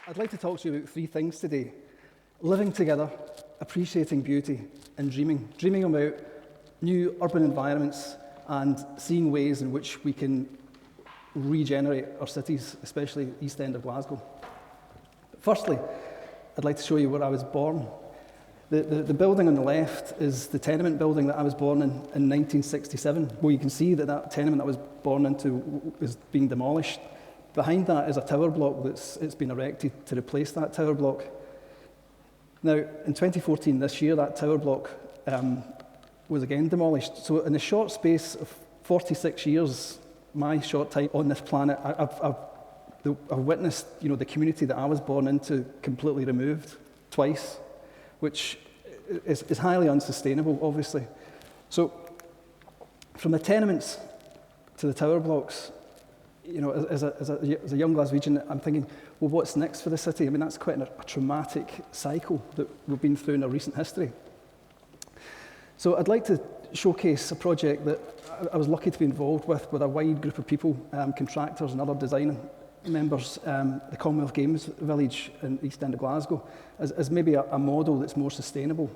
I'd like to talk to you about three things today: living together, appreciating beauty, and dreaming. Dreaming about new urban environments and seeing ways in which we can regenerate our cities, especially the East End of Glasgow. Firstly, I'd like to show you where I was born. The building on the left is the tenement building that I was born in 1967. Well, you can see that that tenement I was born into is being demolished. Behind that is a tower block it's been erected to replace that tower block. Now, in 2014, this year, that tower block was again demolished. So in the short space of 46 years, my short time on this planet, I've witnessed, the community that I was born into completely removed twice, which is highly unsustainable, obviously. So from the tenements to the tower blocks, as a young Glaswegian, I'm thinking, well, what's next for the city? I mean, that's quite a traumatic cycle that we've been through in our recent history. So I'd like to showcase a project that I was lucky to be involved with a wide group of people, contractors and other design members, the Commonwealth Games Village in the East End of Glasgow, as maybe a model that's more sustainable.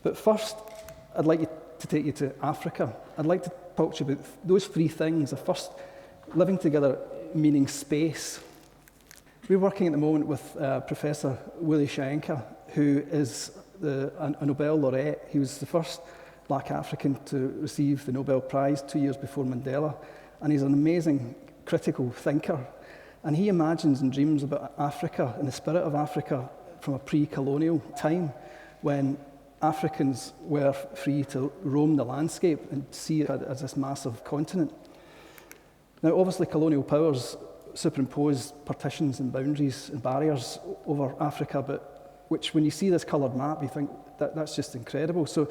But first, I'd like to take you to Africa. I'd like to talk to you about those three things. The first, living together, meaning space. We're working at the moment with Professor Willy Shayenka, who is a Nobel laureate. He was the first Black African to receive the Nobel Prize 2 years before Mandela, and he's an amazing critical thinker. And he imagines and dreams about Africa and the spirit of Africa from a pre-colonial time when Africans were free to roam the landscape and see it as this massive continent. Now, obviously, colonial powers superimpose partitions and boundaries and barriers over Africa, but which, when you see this coloured map, you think that's just incredible. So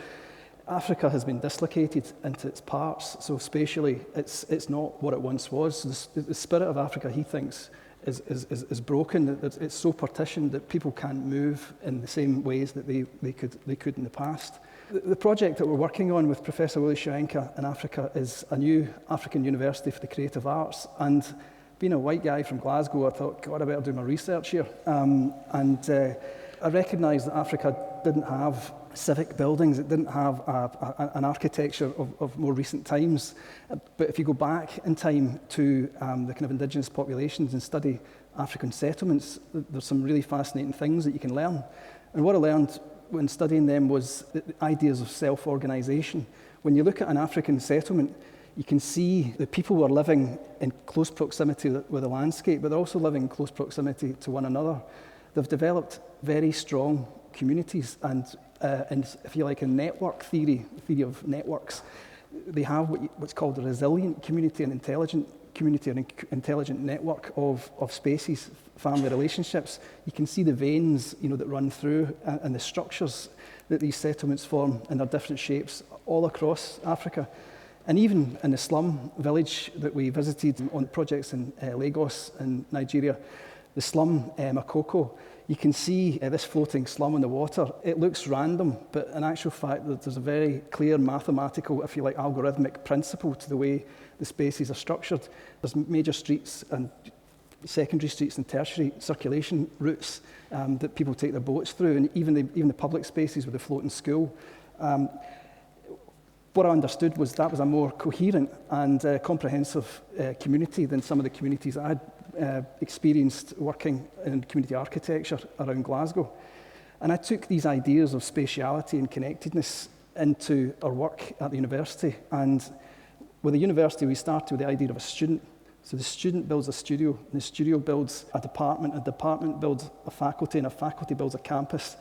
Africa has been dislocated into its parts, so spatially it's not what it once was. So the spirit of Africa, he thinks, is broken. It's so partitioned that people can't move in the same ways that they could in the past. The project that we're working on with Professor Willy Shayenka in Africa is a new African university for the creative arts. And being a white guy from Glasgow, I thought, God, I better do my research here. I recognised that Africa didn't have civic buildings, it didn't have an architecture of more recent times. But if you go back in time to the kind of indigenous populations and study African settlements, there's some really fascinating things that you can learn. And what I learned when studying them was the ideas of self-organisation. When you look at an African settlement, you can see that people were living in close proximity with the landscape, but they're also living in close proximity to one another. They've developed very strong communities, and if you like, a network theory of networks, they have what's called a resilient community, an intelligent community, an intelligent network of spaces, family relationships. You can see the veins, that run through, and the structures that these settlements form in their different shapes all across Africa. And even in the slum village that we visited on projects in Lagos and Nigeria, the slum Makoko, you can see this floating slum in the water. It looks random, but in actual fact, there's a very clear mathematical, if you like, algorithmic principle to the way the spaces are structured. There's major streets and secondary streets and tertiary circulation routes that people take their boats through, and even the public spaces with the floating school. What I understood was that was a more coherent and comprehensive community than some of the communities I had experienced working in community architecture around Glasgow. And I took these ideas of spatiality and connectedness into our work at the university. And with the university, we started with the idea of a student. So the student builds a studio, and the studio builds a department builds a faculty, and a faculty builds a campus.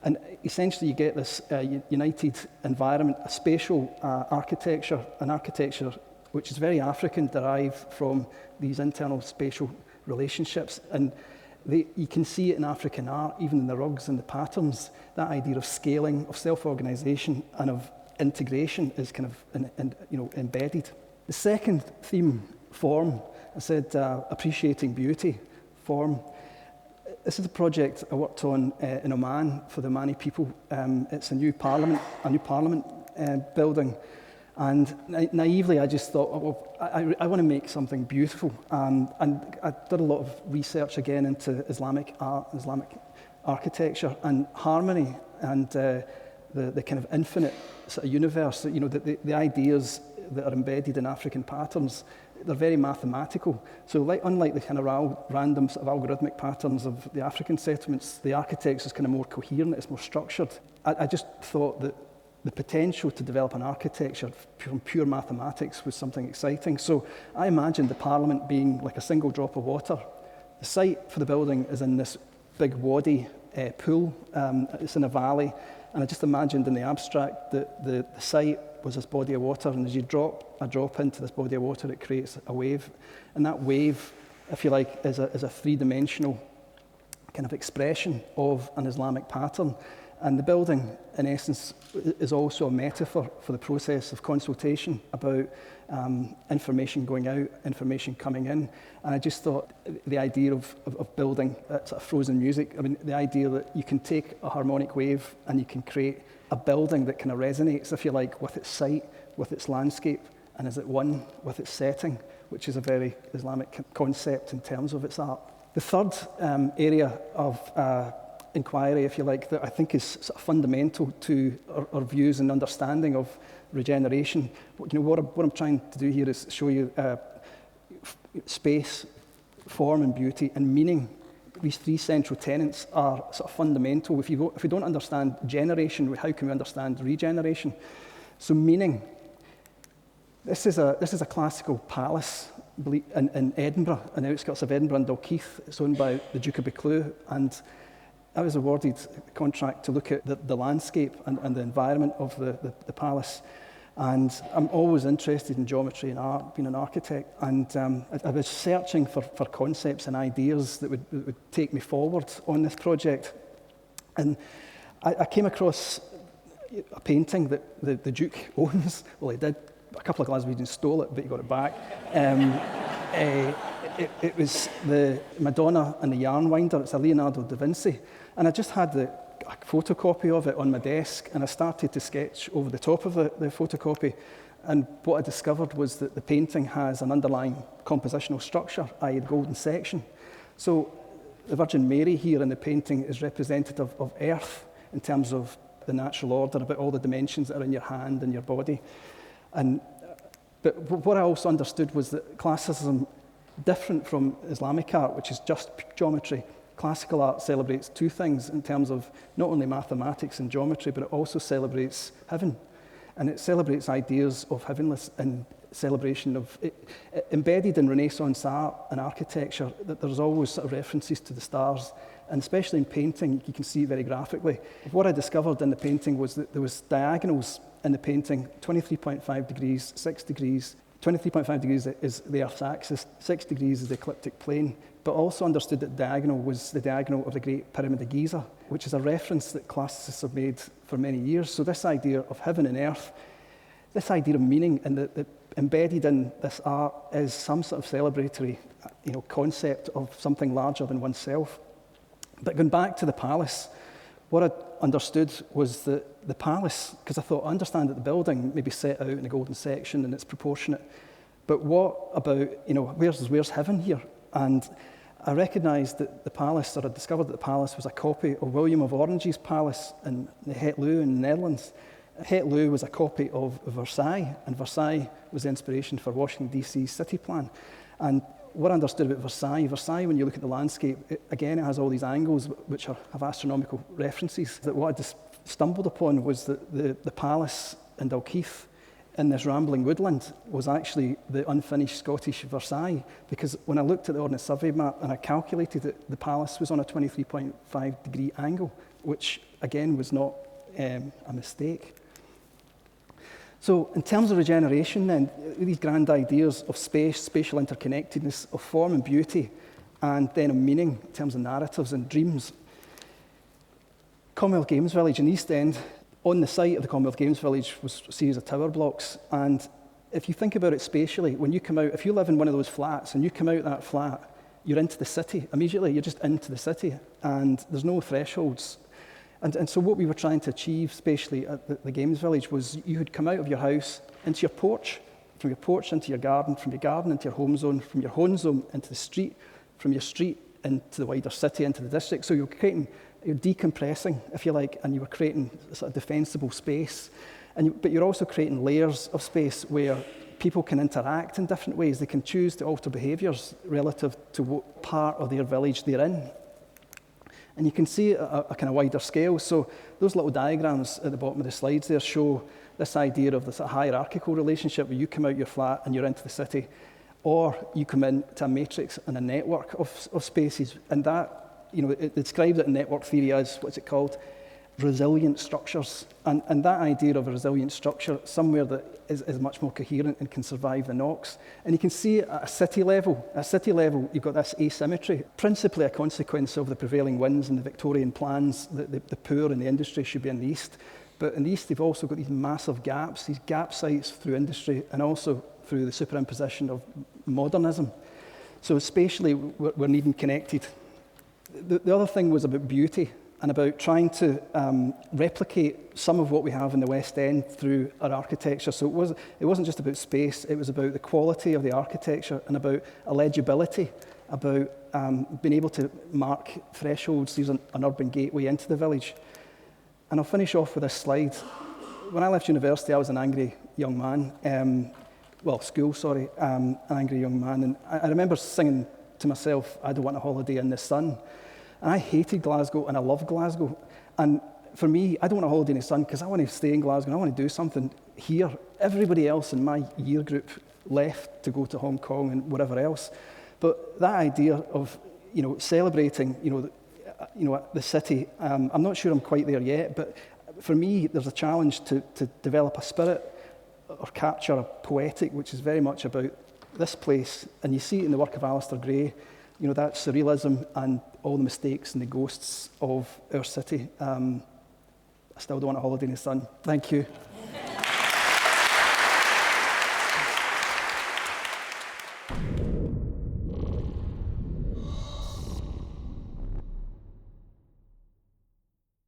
And essentially you get this united environment, a spatial architecture, an architecture which is very African, derived from these internal spatial relationships. And you can see it in African art, even in the rugs and the patterns. That idea of scaling, of self-organisation, and of integration is kind of embedded. The second theme, form, I said appreciating beauty, form. This is a project I worked on in Oman for the Omani people. It's a new parliament building. And naively, I just thought, oh, well, I want to make something beautiful. And I did a lot of research again into Islamic art, Islamic architecture, and harmony, and the kind of infinite sort of universe. You know, the ideas that are embedded in African patterns, they're very mathematical. So unlike the kind of random sort of algorithmic patterns of the African settlements, the architecture is kind of more coherent, it's more structured. I just thought that the potential to develop an architecture from pure mathematics was something exciting. So I imagined the Parliament being like a single drop of water. The site for the building is in this big wadi pool. It's in a valley. And I just imagined in the abstract that the site was this body of water, and as you drop a drop into this body of water, it creates a wave. And that wave, if you like, is a three-dimensional kind of expression of an Islamic pattern. And the building, in essence, is also a metaphor for the process of consultation about information going out, information coming in. And I just thought the idea of building sort of frozen music, I mean, the idea that you can take a harmonic wave and you can create a building that kind of resonates, if you like, with its site, with its landscape, and is at one with its setting, which is a very Islamic concept in terms of its art. The third area of inquiry, if you like, that I think is sort of fundamental to our views and understanding of regeneration. You know, what I'm trying to do here is show you space, form and beauty and meaning. These three central tenets are sort of fundamental. If we don't understand generation, how can we understand regeneration? So meaning. This is a classical palace in Edinburgh, in the outskirts of Edinburgh, in Dalkeith. It's owned by the Duke of Buccleuch, and I was awarded a contract to look at the landscape and the environment of the palace. And I'm always interested in geometry and art, being an architect. And I was searching for concepts and ideas that would take me forward on this project. And I came across a painting that the Duke owns. Well, he did. A couple of Glaswegians stole it, but he got it back. It was the Madonna and the Yarn Winder. It's a Leonardo da Vinci. And I just had a photocopy of it on my desk, and I started to sketch over the top of the photocopy. And what I discovered was that the painting has an underlying compositional structure, i.e. the golden section. So the Virgin Mary here in the painting is representative of Earth in terms of the natural order, about all the dimensions that are in your hand and your body. But what I also understood was that classicism, different from Islamic art, which is just geometry, classical art celebrates two things in terms of not only mathematics and geometry, but it also celebrates heaven. And it celebrates ideas of heavenliness and celebration of it. Embedded in Renaissance art and architecture, that there's always sort of references to the stars, and especially in painting, you can see very graphically. What I discovered in the painting was that there was diagonals in the painting, 23.5 degrees, 6 degrees. 23.5 degrees is the Earth's axis, 6 degrees is the ecliptic plane, but also understood that diagonal was the diagonal of the Great Pyramid of Giza, which is a reference that classicists have made for many years. So this idea of heaven and earth, this idea of meaning, and that embedded in this art is some sort of celebratory, concept of something larger than oneself. But going back to the palace, what I understood was that the palace, because I thought, I understand that the building may be set out in the golden section and it's proportionate, but what about, where's heaven here? And I recognised that the palace, or I discovered that the palace was a copy of William of Orange's palace in the Het Loo in the Netherlands. Het Loo was a copy of Versailles, and Versailles was the inspiration for Washington, D.C.'s city plan. And what I understood about Versailles, when you look at the landscape, it has all these angles which have astronomical references. That what I just stumbled upon was that the palace in Dalkeith, in this rambling woodland, was actually the unfinished Scottish Versailles, because when I looked at the Ordnance Survey map and I calculated it, the palace was on a 23.5 degree angle, which again was not a mistake. So in terms of regeneration then, these grand ideas of space, spatial interconnectedness, of form and beauty, and then of meaning in terms of narratives and dreams. Commonwealth Games Village in East End, on the site of the Commonwealth Games Village was a series of tower blocks, and if you think about it spatially, when you come out, if you live in one of those flats and you come out that flat, you're into the city immediately, you're just into the city, and there's no thresholds. And so what we were trying to achieve, especially at the Games Village, was you would come out of your house into your porch, from your porch into your garden, from your garden into your home zone, from your home zone into the street, from your street into the wider city, into the district. So you're decompressing, if you like, and you were creating a sort of defensible space. But you're also creating layers of space where people can interact in different ways. They can choose to alter behaviours relative to what part of their village they're in. And you can see a kind of wider scale. So those little diagrams at the bottom of the slides there show this idea of this hierarchical relationship where you come out your flat and you're into the city, or you come into a matrix and a network of spaces. And that, it describes it in network theory as, what's it called? Resilient structures. And that idea of a resilient structure, somewhere that is much more coherent and can survive the knocks. And you can see at a city level, you've got this asymmetry, principally a consequence of the prevailing winds and the Victorian plans that the poor and the industry should be in the east. But in the east, they've also got these massive gaps, these gap sites through industry and also through the superimposition of modernism. So spatially, we're needing connected. The other thing was about beauty and about trying to replicate some of what we have in the West End through our architecture. So it wasn't just about space, it was about the quality of the architecture and about legibility, about being able to mark thresholds. There's an urban gateway into the village. And I'll finish off with this slide. When I left university, I was an angry young man. An angry young man. And I remember singing to myself, I don't want a holiday in the sun. And I hated Glasgow and I loved Glasgow. And for me, I don't want a holiday in the sun because I want to stay in Glasgow and I want to do something here. Everybody else in my year group left to go to Hong Kong and whatever else. But that idea of, celebrating, the city, I'm not sure I'm quite there yet, but for me, there's a challenge to develop a spirit or capture a poetic, which is very much about this place. And you see it in the work of Alistair Gray, that surrealism and all the mistakes and the ghosts of our city. I still don't want a holiday in the sun. Thank you.